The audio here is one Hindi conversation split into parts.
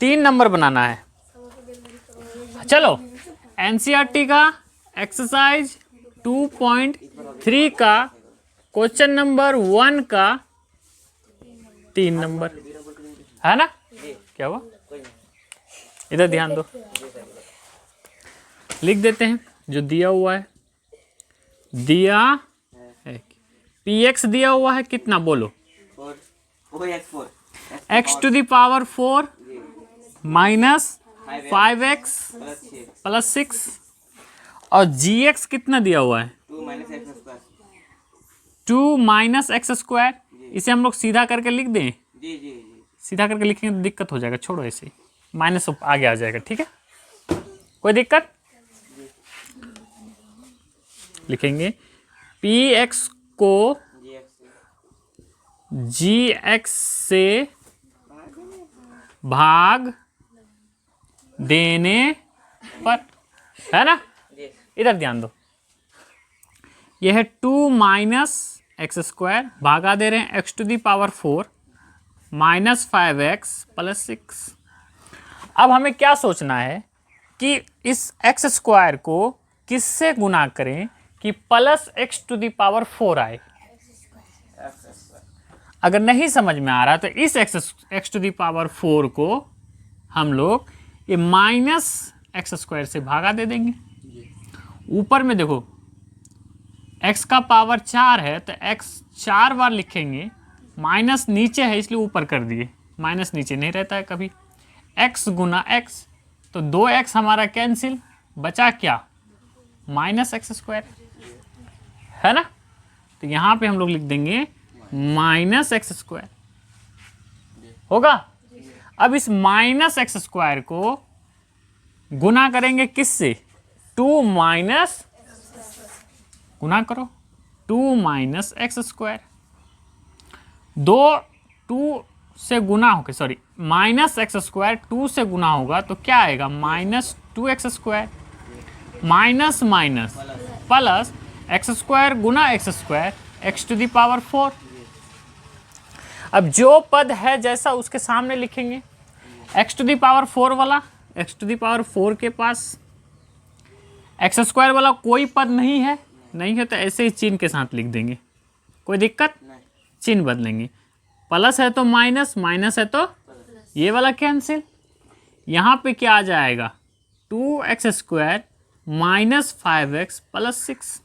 3 नंबर बनाना है। चलो एनसीईआरटी का एक्सरसाइज 2.3 का क्वेश्चन नंबर 1 का 3 नंबर है ना। क्या हुआ, इधर ध्यान दो, लिख देते हैं जो दिया हुआ है। दिया px दिया हुआ है कितना बोलो, x to the power 4 minus 5x plus 6 और gx कितना दिया हुआ है 2 माइनस एक्स स्क्वायर। इसे हम लोग सीधा करके लिख दें, सीधा करके लिखेंगे तो दिक्कत हो जाएगा, छोड़ो ऐसे ही, माइनस आगे आ जाएगा, ठीक है, कोई दिक्कत। लिखेंगे px को gx से भाग देने पर, है ना। इधर ध्यान दो, यह है 2 माइनस एक्स स्क्वायर, भागा दे रहे हैं x to the power 4 minus 5x plus 6। अब हमें क्या सोचना है कि इस एक्स स्क्वायर को किससे गुना करें कि plus x to the power 4 आए। अगर नहीं समझ में आ रहा तो इस एक्स टू दी पावर 4 को हम लोग ये माइनस एक्स स्क्वायर से भागा दे देंगे। ऊपर में देखो x का पावर 4 है तो x 4 बार लिखेंगे, माइनस नीचे है इसलिए ऊपर कर दिए, माइनस नीचे नहीं रहता है कभी। x गुना x तो 2x हमारा कैंसिल, बचा क्या माइनस एक्स स्क्वायर, है ना। तो यहाँ पे हम लोग लिख देंगे माइनस एक्स स्क्वायर होगा। अब इस माइनस एक्स स्क्वायर को गुना करेंगे किससे, 2 माइनस, गुना करो 2 माइनस एक्स स्क्वायर, 2 से गुना होकर, सॉरी माइनस एक्स स्क्वायर 2 से गुना होगा तो क्या आएगा minus 2x square, minus minus plus x square गुना x square x to the power 4। अब जो पद है जैसा उसके सामने लिखेंगे, एक्स टू दी पावर 4 वाला, एक्स टू दी पावर 4 के पास एक्स स्क्वायर वाला कोई पद नहीं है, नहीं है तो ऐसे ही चिन्ह के साथ लिख देंगे, कोई दिक्कत, चिन्ह बदलेंगे, प्लस है तो माइनस, माइनस है तो ये वाला कैंसिल। यहाँ पे क्या आ जाएगा 2x square minus 5x plus 6।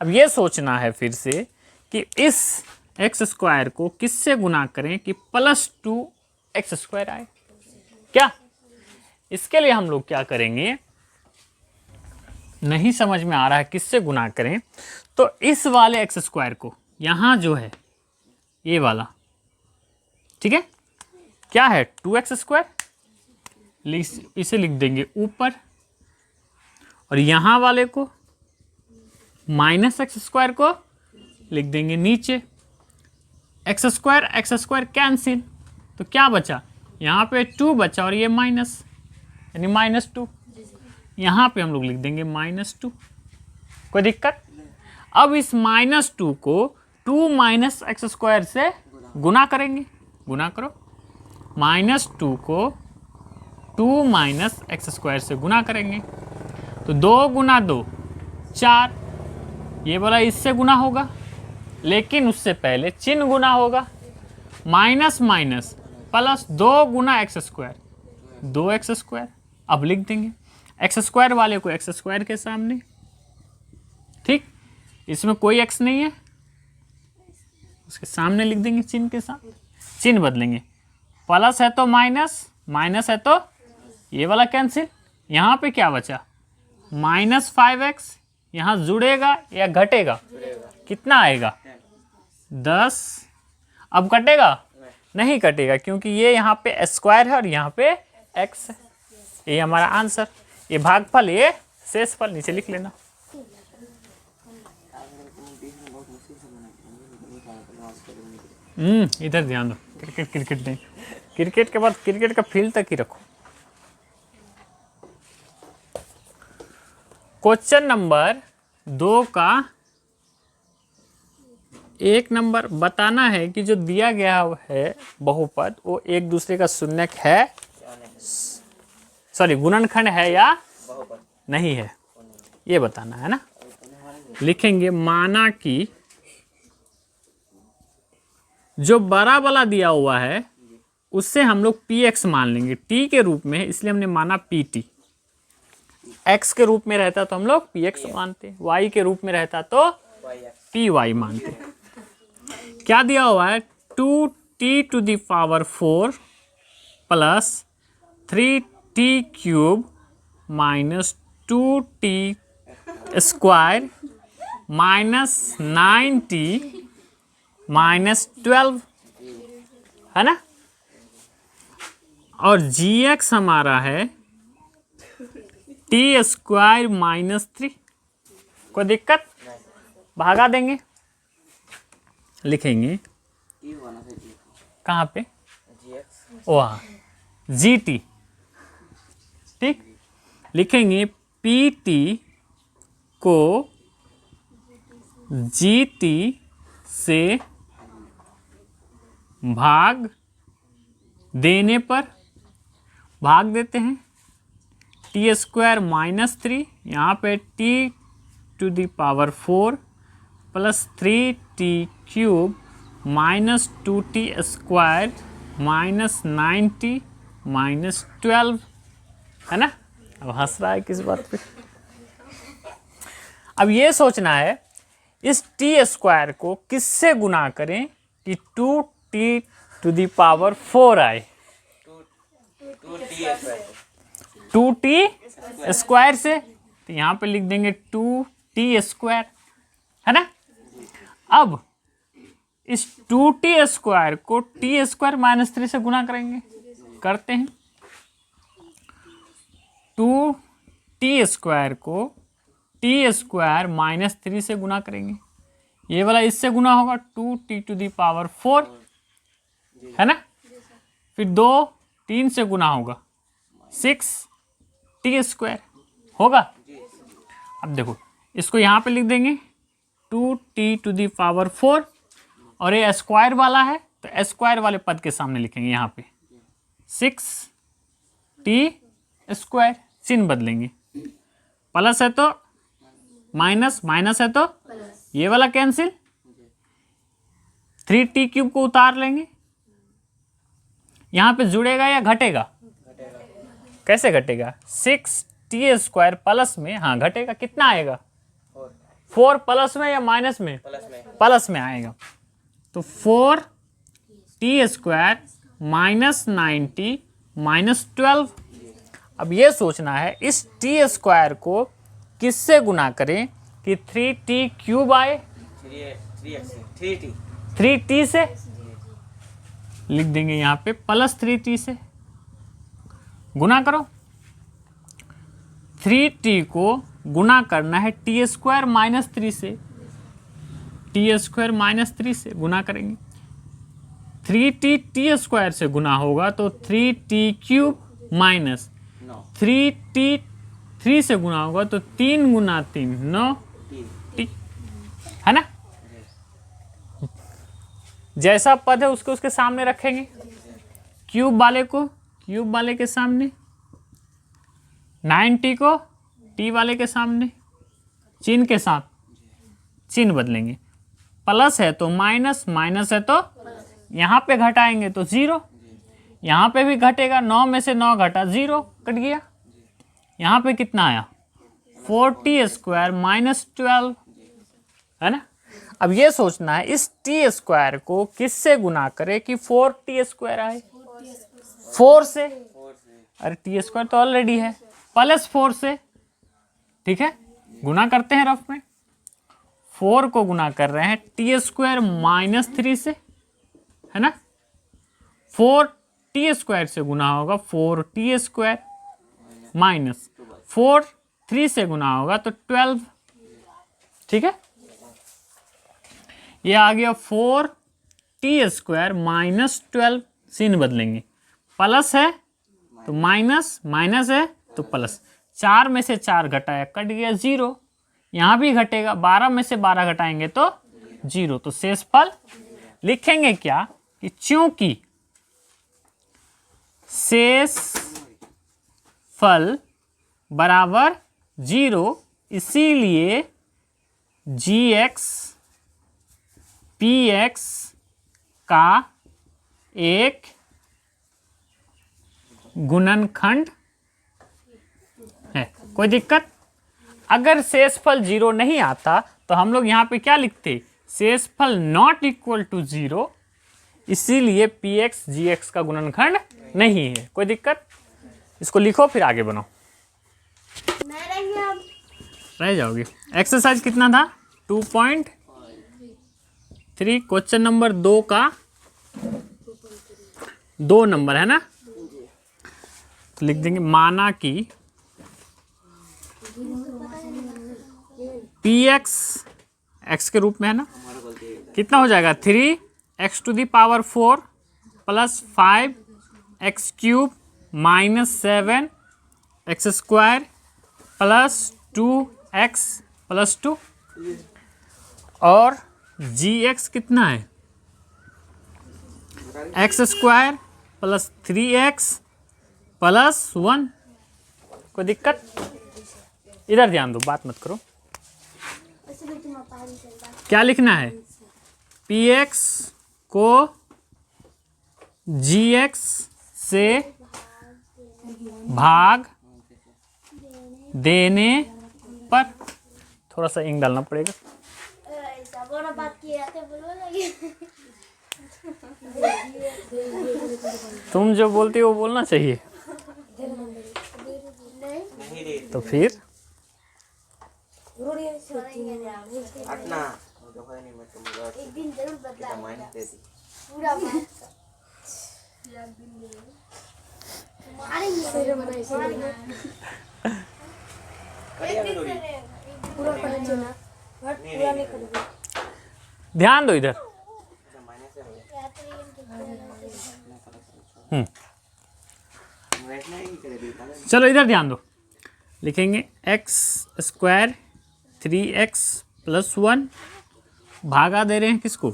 अब ये सोचना है फिर से कि इस एक्स स्क्वायर को किससे गुना करें कि प्लस 2x स्क्वायर आए। क्या इसके लिए हम लोग क्या करेंगे, नहीं समझ में आ रहा है किससे गुना करें, तो इस वाले एक्स स्क्वायर को यहाँ जो है ये वाला, ठीक है, क्या है 2x स्क्वायर, इसे लिख देंगे ऊपर, और यहाँ वाले को माइनस एक्स स्क्वायर को लिख देंगे नीचे। एक्स स्क्वायर कैंसिल, तो क्या बचा यहाँ पे 2 बचा और ये माइनस, यानी माइनस 2, यहाँ पे हम लोग लिख देंगे -2, कोई दिक्कत। अब इस -2 को 2 माइनस एक्स स्क्वायर से गुना करेंगे, गुना करो, -2 को 2 माइनस एक्स स्क्वायर से गुना करेंगे तो 2 गुना 2 4, ये वाला इससे गुना होगा, लेकिन उससे पहले चिन्ह गुना होगा, माइनस माइनस प्लस 2 गुना एक्स स्क्वायर 2x स्क्वायर। अब लिख देंगे एक्स स्क्वायर वाले को एक्स स्क्वायर के सामने, ठीक, इसमें कोई x नहीं है, उसके सामने लिख देंगे चिन्ह के साथ, चिन्ह बदलेंगे, प्लस है तो माइनस, माइनस है तो ये वाला कैंसिल, यहाँ पे क्या बचा -5x, यहाँ जुड़ेगा या घटेगा, कितना आएगा 10। अब कटेगा नहीं कटेगा क्योंकि ये यहाँ पे स्क्वायर है और यहाँ पे x है, ये हमारा आंसर, ये भागफल, ये शेषफल, नीचे लिख लेना। इधर ध्यान दो, क्रिकेट नहीं, क्रिकेट के बाद क्रिकेट का फील्ड तक ही रखो। क्वेश्चन नंबर 2 का 1 नंबर बताना है कि जो दिया गया है बहुपद वो एक दूसरे का शून्यक है सॉरी गुणनखंड है या नहीं है, ये बताना है ना। लिखेंगे माना कि जो बड़ा वाला दिया हुआ है उससे हम लोग px मान लेंगे, t के रूप में है इसलिए हमने माना pt। x के रूप में रहता तो हम लोग px मानते, y के रूप में रहता तो py मानते। क्या दिया हुआ है 2t⁴ plus 3t³ minus 2t² minus 9t minus 12 है ना। और gx हमारा है t² माइनस 3। कोई दिक्कत, भागा देंगे, लिखेंगे कहाँ पे, वहाँ gt, ठीक। लिखेंगे pt को gt से भाग देने पर, भाग देते हैं t² माइनस 3, यहाँ पे t⁴ plus 3t³ minus 2t² minus 9t minus 12 है ना। अब हंस रहा है किस बात पे। अब ये सोचना है इस t² को किससे गुना करें कि 2t⁴ आए। 2t² से तो यहाँ पे लिख देंगे 2t² है ना। अब इस 2t² को t² माइनस 3 से गुना करेंगे, करते हैं। 2t² को t² माइनस 3 से गुना करेंगे, ये वाला इससे गुना होगा 2t⁴ है ना। फिर 2 3 से गुना होगा 6t² होगा। अब देखो इसको यहाँ पे लिख देंगे 2t⁴ और ये स्क्वायर वाला है तो स्क्वायर वाले पद के सामने लिखेंगे यहाँ पे 6t², चिन्ह बदलेंगे, प्लस है तो माइनस, माइनस है तो ये वाला कैंसिल, 3t³ को उतार लेंगे। यहाँ पे जुड़ेगा या घटेगा, कैसे घटेगा, 6t² प्लस में, हाँ घटेगा, कितना आएगा 4 प्लस में या माइनस में, प्लस में आएगा। तो 4t² माइनस 9t माइनस 12। अब ये सोचना है इस t² को किससे गुना करें कि 3t³ आए, 3t से लिख देंगे यहाँ पे प्लस 3t से गुना करो। 3t को गुना करना है t² माइनस 3 से, t² माइनस 3 से गुना करेंगे। 3t t² से गुना होगा तो 3t³ माइनस 3t 3 से गुना होगा तो 3 गुना 3 9t है ना। जैसा पद है उसको उसके सामने रखेंगे, क्यूब वाले को क्यूब वाले के सामने, 9t को t वाले के सामने, चिन्ह के साथ चिन्ह बदलेंगे, प्लस है तो माइनस, माइनस है तो यहाँ पे घटाएंगे तो 0, यहाँ पे भी घटेगा, 9 में से 9 घटा 0 कट गया। यहाँ पे कितना आया 4t² माइनस 12 है ना। अब ये सोचना है इस t² को किससे गुना करें कि 4t² आए, 4 से, अरे t² तो ऑलरेडी है, प्लस 4 से, ठीक है। गुना करते हैं रफ में, 4 को गुना कर रहे हैं t² माइनस 3 से है ना। 4t² से गुना होगा 4t² माइनस 4 3 से गुना होगा तो 12, ठीक है। ये आ गया 4t² माइनस 12, चिन्ह बदलेंगे, प्लस है तो माइनस, माइनस है तो प्लस, 4 में से 4 घटाया कट गया 0, यहाँ भी घटेगा, 12 में से 12 घटाएंगे तो 0, तो शेषफल लिखेंगे क्या कि चूंकि शेष फल बराबर 0, इसीलिए gx px का एक गुणनखंड है। कोई दिक्कत? अगर शेषफल 0 नहीं आता तो हम लोग यहाँ पे क्या लिखते, शेषफल नॉट इक्वल टू 0, इसीलिए px gx का गुणनखंड नहीं है। कोई दिक्कत? इसको लिखो फिर आगे बढ़ो। रह जाओगे। एक्सरसाइज कितना था? 2.3। क्वेश्चन नंबर 2 का 2 नंबर है ना, तो लिख देंगे माना कि px x के रूप में है ना, कितना हो जाएगा 3x to the power 4 plus 5x cube minus 7x square plus 2x plus 2, और gx कितना है x square plus 3x plus 1। कोई दिक्कत? इधर ध्यान दो, बात मत करो। क्या लिखना है? px को gx से भाग देने पर, थोड़ा सा इंक डालना पड़ेगा। तुम जो बोलती हो वो बोलना चाहिए। तो फिर एक दिन जरूर बदला ध्यान दो इधर। चलो इधर ध्यान दो। लिखेंगे x स्क्वायर 3x प्लस 1 भागा दे रहे हैं किसको,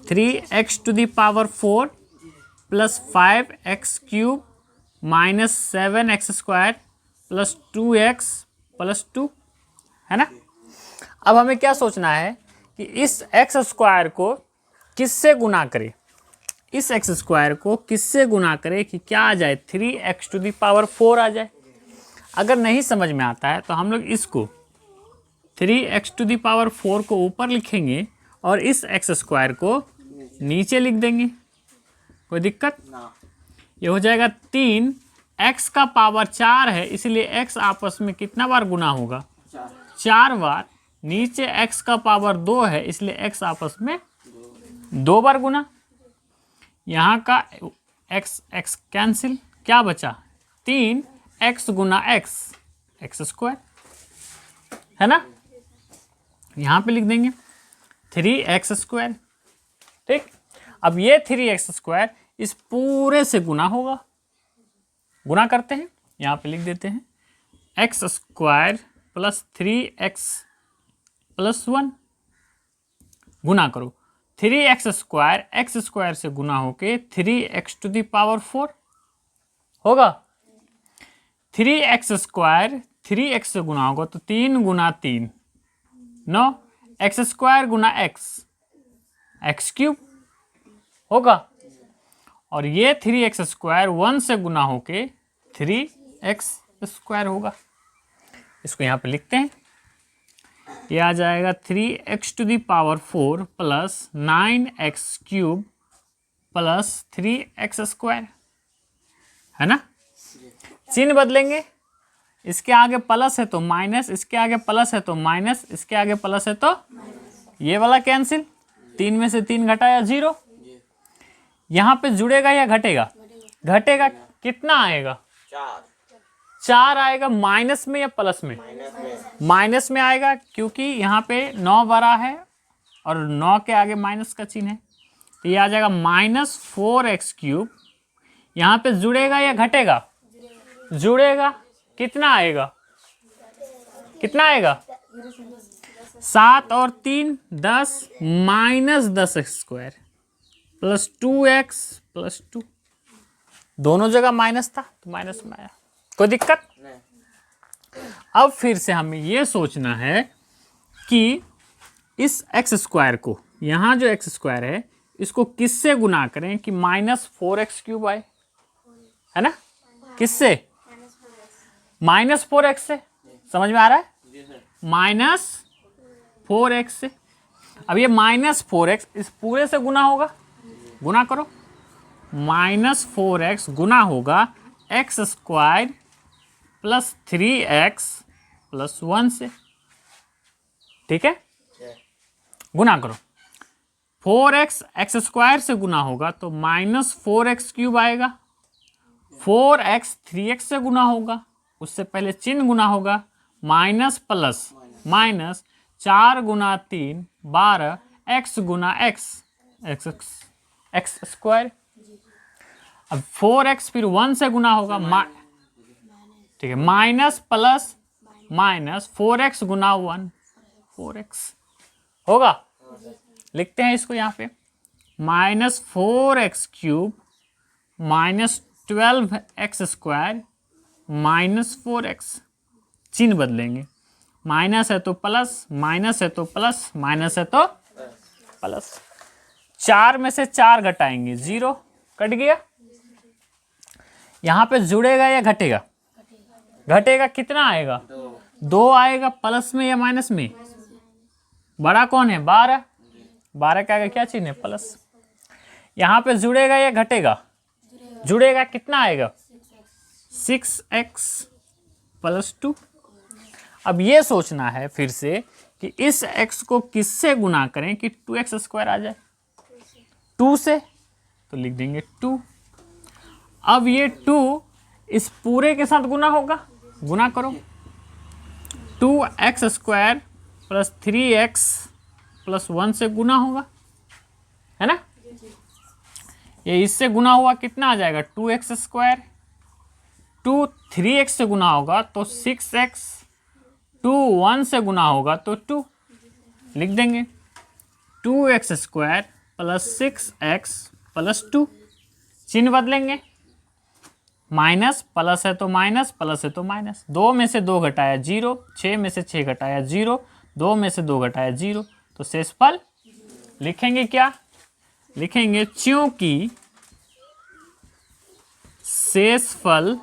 3x to the power 4 plus 5x cube minus 7x square plus 2x plus 2, है ना। अब हमें क्या सोचना है कि इस x स्क्वायर को किससे गुना करें, इस x स्क्वायर को किससे गुना करें कि क्या आ जाए, 3x टू दी पावर 4 आ जाए। अगर नहीं समझ में आता है तो हम लोग इसको 3x टू दी पावर 4 को ऊपर लिखेंगे और इस x स्क्वायर को नीचे लिख देंगे। कोई दिक्कत? ये हो जाएगा 3, x का पावर 4 है इसलिए x आपस में कितना बार गुना होगा, 4 बार। नीचे x का पावर 2 है इसलिए x आपस में 2 बार गुना। यहाँ का x x कैंसिल, क्या बचा, 3x गुना x स्क्वायर, है ना। यहाँ पे लिख देंगे 3x स्क्वायर। ठीक, अब ये 3x स्क्वायर इस पूरे से गुना होगा। गुना करते हैं, यहाँ पे लिख देते हैं x square plus 3x plus 1, गुना करो 3x स्क्वायर x स्क्वायर से गुना होके 3x टू दी पावर 4 होगा। 3x स्क्वायर 3x से गुना होगा तो 3 गुना 3 9, x स्क्वायर गुना x क्यूब होगा। और ये 3x स्क्वायर 1 से गुना होके 3x स्क्वायर होगा। इसको यहाँ पे लिखते हैं, ये आ जाएगा 3x to the power 4 plus 9x cube plus 3x square, है ना। चिन्ह बदलेंगे, इसके आगे प्लस है तो माइनस, इसके आगे प्लस है तो माइनस, इसके आगे प्लस है तो ये वाला कैंसिल, 3 में से 3 घटाया 0। यहाँ पे जुड़ेगा या घटेगा, घटेगा। कितना आएगा, 4 आएगा। माइनस में या प्लस में, माइनस में आएगा क्योंकि यहाँ पे 9 बड़ा है और 9 के आगे माइनस का चिन्ह है, तो ये आ जाएगा माइनस 4x क्यूब। यहाँ पे जुड़ेगा या घटेगा, जुड़ेगा। कितना आएगा, कितना आएगा, 7 और 3 10, minus 10x square plus 2x plus 2, दोनों जगह माइनस था तो माइनस में आया। कोई दिक्कत? नहीं। अब फिर से हमें ये सोचना है कि इस एक्स स्क्वायर को, यहाँ जो एक्स स्क्वायर है इसको किससे गुना करें कि -4x³ आए, है ना? किससे? -4x से। समझ में आ रहा है? जी सर। -4x से। अब ये -4x इस पूरे से गुना होगा, गुना करो। -4x गुना होगा x² + 3x + 1 से, ठीक है? गुना करो। 4x x² से गुना होगा तो -4x³ आएगा। 4x 3x से गुना होगा, उससे पहले चिन्ह गुना होगा, माइनस प्लस माइनस 4 गुना 3 12 x गुना x² अब 4x फिर 1 से गुना होगा, ठीक है, माइनस प्लस माइनस 4x गुना 1 4x होगा। लिखते हैं इसको यहाँ पे, -4x³ -12x² -4x। चिन्ह बदलेंगे, माइनस है तो प्लस, माइनस है तो प्लस, माइनस है तो प्लस। 4 में से 4 घटाएंगे, 0 कट गया। यहाँ पे जुड़ेगा या घटेगा? घटेगा। कितना आएगा? 2 आएगा। प्लस में या माइनस में? बड़ा कौन है? 12। 12 का आगे क्या चिन्ह है? प्लस। यहाँ पे जुड़ेगा या घटेगा? जुड़ेगा। कितना आएगा? 6x + 2। अब ये सोचना है फिर से कि इस x को किससे गुना करें कि 2x² आ जाए? 2 से, तो लिख देंगे 2। अब ये 2 इस पूरे के साथ गुना होगा, गुना करो। 2x² + 3x + 1 से गुना होगा, है ना? ये इससे गुना हुआ, कितना आ जाएगा? 2x²। 2 3x से गुना होगा तो 6x। 2 1 से गुना होगा तो 2। लिख देंगे 2x² + 6x + 2। चिन्ह बदलेंगे, माइनस प्लस है तो माइनस, प्लस है तो माइनस। 2 में से 2 घटाया 0, 6 में से 6 घटाया 0, 2 में से 2 घटाया 0, तो शेषफल लिखेंगे क्या? लिखेंगे चूंकि शेषफल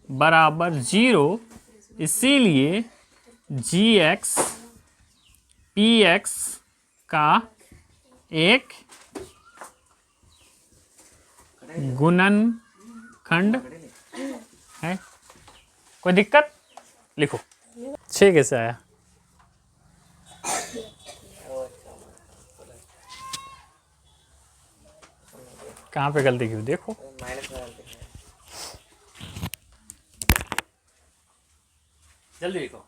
बराबर 0 इसीलिए gx px का एक गुणनखंड है। कोई दिक्कत? लिखो। 6 कैसे आया? कहाँ पे गलती की? देखो, माइनस में डालते हैं। जल्दी लिखो।